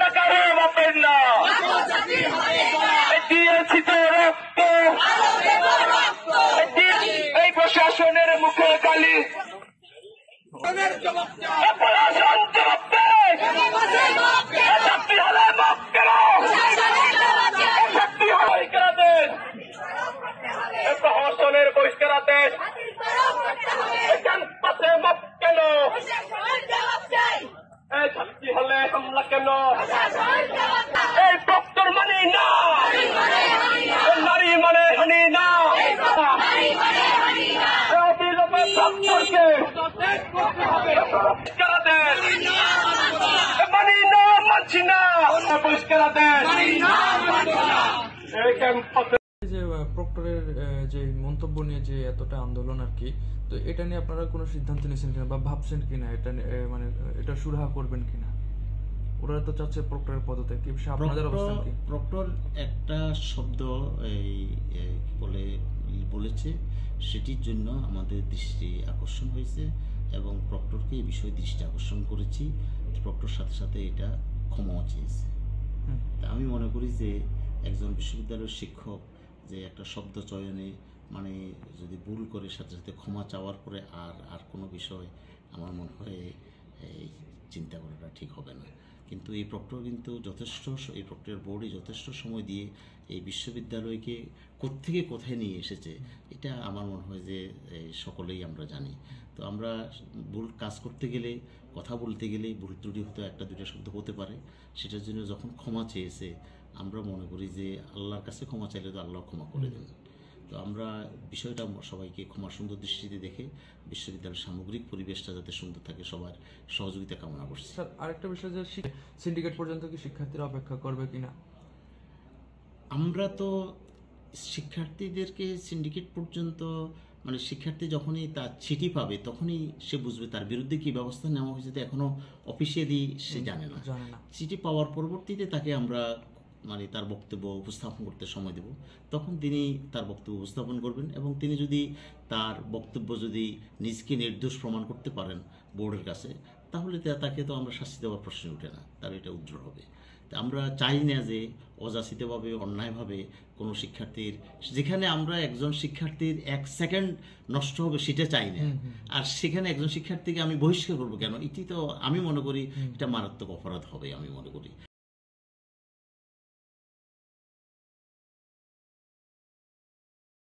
টাকারও বাপের না দিয়েছি তো রক্ত এই প্রশাসনের মুখে কালি প্রশাসন জবাব দেয় চাকরি হলে মাফ কেন চাকরি হয় কেন দেশ প্রশাসনের বহিষ্কার দেশ ক্যাম্পাসে মাফ কেন চাকরি হলে হামলা কেন এই প্রক্টর মানে না নারী মানে হানি না অবিলম্বে প্রক্টরকে বহিষ্কার দেন মানি না মানছি না বহিষ্কার দেন এই ক্যাম্পাসে যে প্রক্টরের যে মন্তব্য নিয়ে যে এতটা আন্দোলন আর কি, তো এটা নিয়ে আপনারা কোনো সিদ্ধান্ত নিয়েছেন কিনা বা ভাবছেন কিনা এটা মানে এটা সুরাহা করবেন কিনা? ওরা তো চাচ্ছে প্রক্টরের পদত্যাগ, কি আপনাদের অবস্থান কি? প্রক্টর একটা শব্দ বলেছে, সেটির জন্য আমাদের দৃষ্টি আকর্ষণ হয়েছে এবং প্রক্টরকে এই বিষয়ে দৃষ্টি আকর্ষণ করেছি। প্রক্টর সাথে সাথে এটা ক্ষমাও চেয়েছে। তা আমি মনে করি যে একজন বিশ্ববিদ্যালয়ের শিক্ষক যে একটা শব্দ চয়নে মানে যদি ভুল করে সাথে সাথে ক্ষমা চাওয়ার পরে আর কোনো বিষয় আমার মনে হয় চিন্তা করাটা ঠিক হবে না। কিন্তু এই প্রক্টর কিন্তু এই প্রক্টরের বোর্ডে যথেষ্ট সময় দিয়ে এই বিশ্ববিদ্যালয়কে কোত্থেকে কোথায় নিয়ে এসেছে, এটা আমার মনে হয় যে সকলেই আমরা জানি। তো আমরা ভুল কাজ করতে গেলে, কথা বলতে গেলে ভুল ত্রুটি হয়তো একটা দুইটা শব্দ হতে পারে, সেটার জন্য যখন ক্ষমা চেয়েছে আমরা মনে করি যে আল্লাহর কাছে ক্ষমা চাইলে তো আল্লাহ ক্ষমা করে দেন। তো আমরা বিষয়টা সবাইকে ক্ষমা সুন্দর দৃষ্টিতে দেখে বিশ্ববিদ্যালয়ের সামগ্রিক পরিবেশটা যাতে সুন্দর থাকে সবার সহযোগিতা কামনা করছি। স্যার, আরেকটা বিষয় যে সিন্ডিকেট পর্যন্ত কি শিক্ষার্থীরা অপেক্ষা করবে কিনা? আমরা তো শিক্ষার্থীদেরকে সিন্ডিকেট পর্যন্ত মানে শিক্ষার্থী যখনই তার চিঠি পাবে তখনই সে বুঝবে তার বিরুদ্ধে কি ব্যবস্থা নেওয়া হয়েছে। তো এখনো অফিসিয়ালি সে জানে না। চিঠি পাওয়ার পরবর্তীতে তাকে আমরা মানে তার বক্তব্য উপস্থাপন করতে সময় দেব, তখন তিনি তার বক্তব্য উপস্থাপন করবেন এবং তিনি যদি তার বক্তব্য যদি নিজকে নির্দোষ প্রমাণ করতে পারেন বোর্ডের কাছে, তাহলে তাকে তো আমরা শাস্তি দেওয়ার প্রশ্ন ওঠে না, তার এটা উজ্জ্বল হবে। আমরা চাই না যে অযাচিতভাবে অন্যায়ভাবে কোনো শিক্ষার্থীর, যেখানে আমরা একজন শিক্ষার্থীর 1 সেকেন্ড নষ্ট হবে সেটা চাই না, আর সেখানে একজন শিক্ষার্থীকে আমি বহিষ্কার করবো কেন? এটি তো আমি মনে করি এটা মারাত্মক অপরাধ হবে আমি মনে করি।